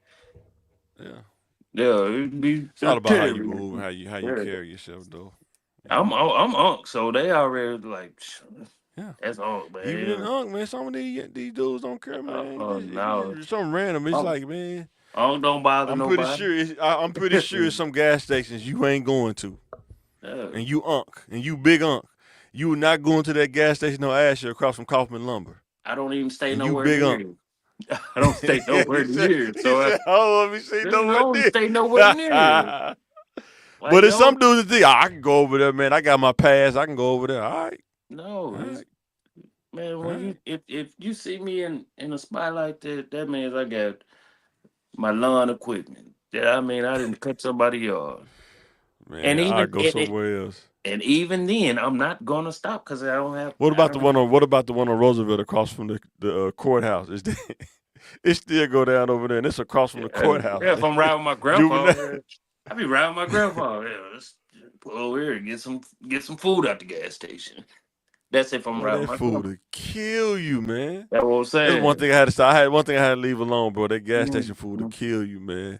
Yeah. Yeah, it'd be It's all a about how you terror. move and how you Yeah. carry yourself, though. You I'm know. I'm unk, so they already like Yeah. that's unk, Even in man. Unk, man, some of these dudes don't care, man. It could No, just something random. It's unk, like, man, unk don't bother I'm pretty nobody. sure. I'm pretty sure it's some gas stations you ain't going to, Yeah. and you Unk, and you big Unk. You not going to that gas station no Asher across from Kaufman Lumber, I don't even stay and you nowhere big Unk. near it. I don't stay nowhere he said, near it. he So said, oh, let me see I nowhere don't near. stay nowhere near it. But Like it's some don't dudes that think, I can go over there, man. I got my pass. I can go over there. All right, no, all it's right, man, all when right. you if you see me in a spot like that, that means I got my lawn equipment. Yeah, I mean I didn't cut somebody yard. And Man, I even go somewhere else. and even then I'm not gonna stop because What I about the don't one on What about the one on Roosevelt across from the courthourse? It still go down over there, and it's across from the courthouse. yeah, if I'm riding with my grandpa, Juvenile. yeah, I be riding with my grandpa. Yeah, let's pull over here and get some food out the gas station. That's if I'm Boy, riding that my food grandma. will kill you, man. That's what I'm That's one saying. thing I had to stop. I had one thing I had to leave alone, bro. That gas station food will Mhm. kill you, man.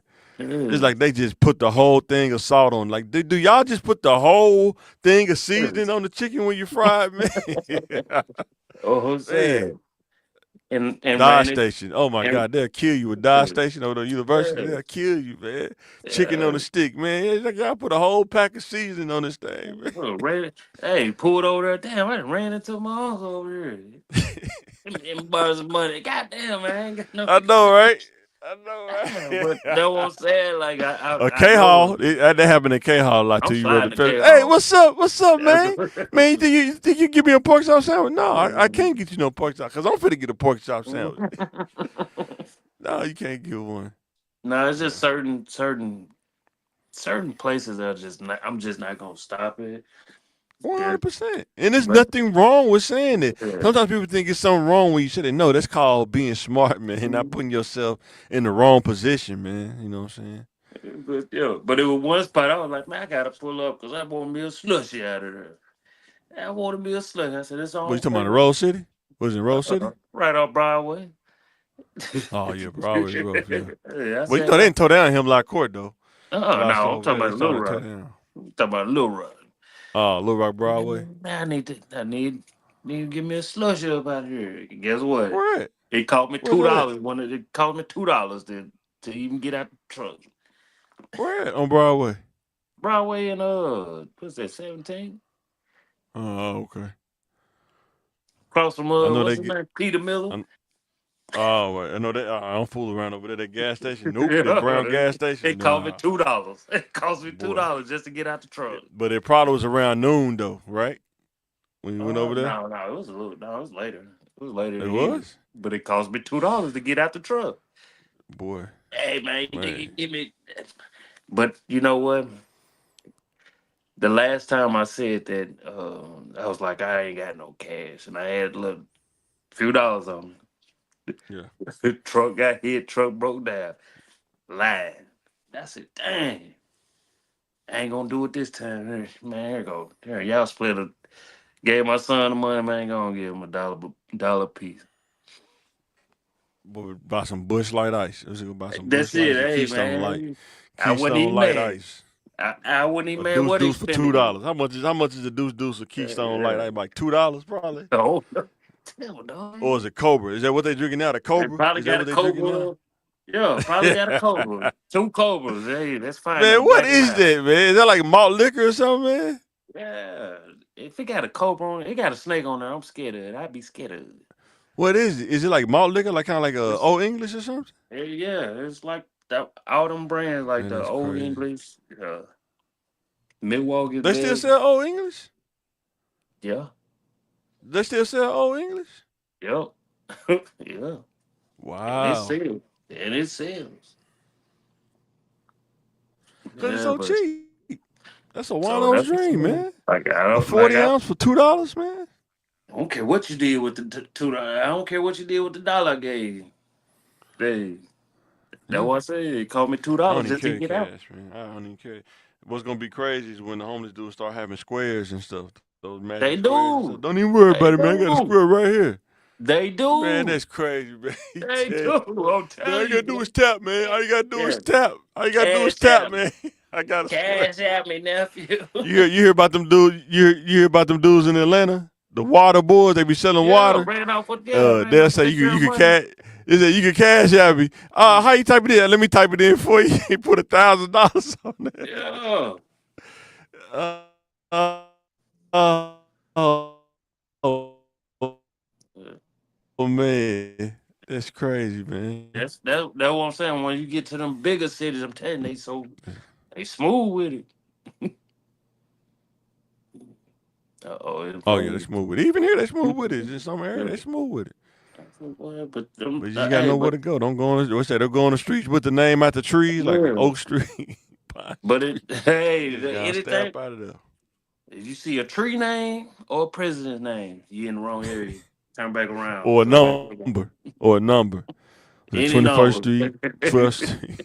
It's Yeah. like they just put the whole thing of salt on. Like, do y'all just put the whole thing of seasoning Yes. on the chicken when you fry it, man? Oh, I'm Man, saying. And Dodge ran it Station. Oh my and God, they'll kill you with Dodge Station or the university. yeah, They'll kill you, man. Chicken on yeah. the stick, man. It's like y'all put a whole pack of seasoning on this thing, man. Ran it. Hey, pulled over there. Damn, I done ran into my uncle over here. And borrowed some money. Goddamn, man, I ain't got no. I know, right? I know, Damn, but right? that what I'm saying. Like I K Hall, know that happened in K Hall a lot I'm too. You run sliding the the fence. K Hey, hall. what's up? What's up, man? Man, you think you give me a pork chop sandwich? No, I can't get you no pork chop because I'm finna get a pork chop sandwich. No, you can't get one. No, it's just Yeah. certain places that are just not. I'm just not gonna stop it. One There, hundred percent, and there's but nothing wrong with saying it. yeah. Sometimes people think it's something wrong when you say it. No, that's called being smart, man. Not putting yourself in the wrong position, man. You know what I'm saying? But yeah, but it was one spot I was like, man, I gotta pull up because I want me a slushy out of there. I wanted me a slushy. I said, it's What you on talking about? The corner. Rose City? Was it Rose City? Right off Broadway. Oh yeah, Broadway rough. Yeah. Yeah, I Well, you said, know they didn't tore down Hemlock Court though. The oh last time no, I I'm was there, talking they about Little started to tear Rock. down. I'm talking about Little Rock. Little Rock Broadway. Man, I need to give me a slushy up out here. Guess what? Where at? It cost me Where's two that at? dollars. It cost me $2 to even get out the truck. Where at on Broadway? Broadway and what's that? 17 Oh, okay. across from I know what's they his get. name? Peter Miller. I, oh, right. I know they. I don't fool around over there. That gas station. Nope. That brown Yeah. gas station. It cost me Nah, $2. It cost me two boy. dollars just to get out the truck. But it probably was around noon though, right? When you went over there, No, it was a little. No, it was later. It was later in it the evening. was. But it cost me $2 to get out the truck. Boy, Hey man, man. give me. But you know what? The last time I said that, I was like, I ain't got no cash, and I had a little few dollars on Yeah. me. Truck got hit. Truck broke down. Lying. I said, dang. I ain't gonna do it this time. Man, here you go. Here, y'all split it. Gave my son the money, man. Ain't gonna give him a dollar piece. Boy, buy some Bush Light Ice. Let's go buy some Bush That's it. Light, some Hey, Keystone Light, man. I wasn't Keystone even Light mad. Ice. I wasn't even A mad deuce what he deuce for two spent it dollars. on. How much is a deuce deuce of Keystone Light Yeah. Ice? Like $2 probably. Oh, damn, dog. Or is it Cobra? Is that what they drinking now? The They Cobra? probably Is that got a what they drinking now? Cobra. Yeah, probably got a Cobra. Two Cobras. Hey, that's fine. Man, On the what back of the is house. that, man? Is that like malt liquor or something, man? Yeah. If it got a Cobra on it, it got a snake on there. I'm scared of it. I'd be scared of it. What is it? Is it like malt liquor, like kind of like It's, Old English or something? yeah, it's like that. All them brands, like Man, the that's Old crazy. English, Milwaukee's They still best. sell Old English? Yeah. They still sell Old English? Yep. Yeah. And it Wow. sells. And it sells. Cause it's Yeah, so but cheap. That's a so winos that's the dream, thing. man. Like I A don't like 40 I ounce for $2, man. don't care what you did with the $2. I don't care what you did with the dollar I gave you. Hey, that's Yeah. what I said. It cost me two I don't dollars even just to carry get out. cash, man. I don't even carry. What's gonna be crazy is when the homeless dudes start having squares and stuff. Those magic They squares and stuff. do. Don't even worry about They it, man. I got a do. square right here. They Man, do. that's crazy, man. He They tell do. I'm man, all telling you you, gotta do boy. is tap, man. All you gotta do is Yeah. tap. All you gotta do is Cash tap, out me. man. I got a square. Cash out me, nephew. You hear about them dudes? You hear about them dudes in Atlanta? The water boys, they be selling Yeah, water. ran They'll off with say that damn you can money. cash. They say you can cash at me. How you type it in? Let me type it in for you. He put $1,000 on there. Yeah. Uh, uh, Yeah. oh man, that's crazy, man. That's what I'm saying. When you get to them bigger cities, I'm telling you, they smooth with it. Oh, it's Oh yeah, they funny. smooth with it. Even here, they smooth with it. In some area, they smooth with it. But But you just gotta hey, know where to go. Don't go on. What's that? They'll go on the streets with the name out the trees, like yeah. Oak Street. Pine But Street. hey, You just gotta stay anything up out of there. if you see a tree name or a president's name, you in the wrong area. Turn back around. Or a Go back. number. Or a number. The Any 21st number. Street, 12th Street,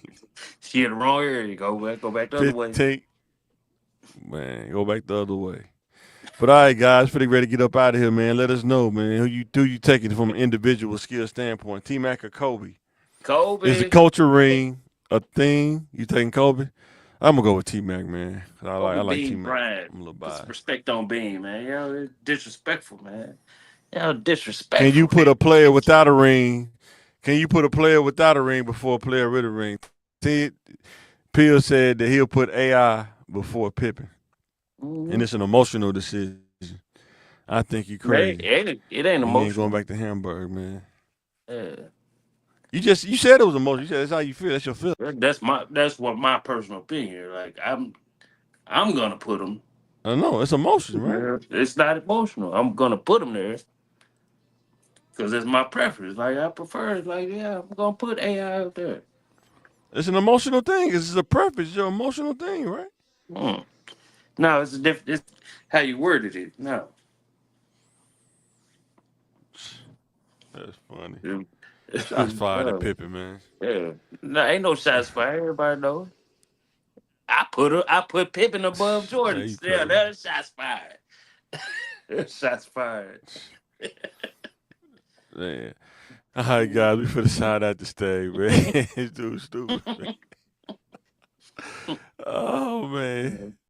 She in the wrong area. Go back. Go back the other way. 15th. Man, go back the other way. But all right, guys, pretty ready to get up out of here, man. Let us know, man, who you taking from an individual skill standpoint, T Mac or Kobe? Is the Kobe. culture ring a thing? You taking Kobe? I'm gonna go with T Mac, man. 'Cause I Kobe like T Bean Mac. Bryant. I'm a little Put some biased. respect on Bean, man. It's disrespectful, man. Can you Disrespectful. put a player without a ring? Can you put a player without a ring before a player with a ring? T. Peel said that he'll put AI before Pippen, and Mm-hmm. it's an emotional decision. I think you crazy. It ain't You ain't going emotional. back to Hamburg, man. Yeah. You said it was emotional. You said that's how you feel. That's your feeling. That's what my personal opinion. Like I'm gonna put him. I know it's emotion, right? It's not emotional. I'm gonna put him there because it's my preference. Like I prefer. Like yeah, I'm gonna put AI out there. It's an emotional thing. It's a preference. It's your emotional thing, right? Mm. No, it's a different. It's how you worded it. No. That's funny. Yeah. Shots fired at No. Pippen, man. Yeah. No, ain't no shots fired. Everybody knows. I put Pippen above Yeah, Jordan. you Yeah, crazy. that's shots fired. Shots fired. Man. All right, guys, we finna sign out the stage, man. This dude's stupid. Oh man.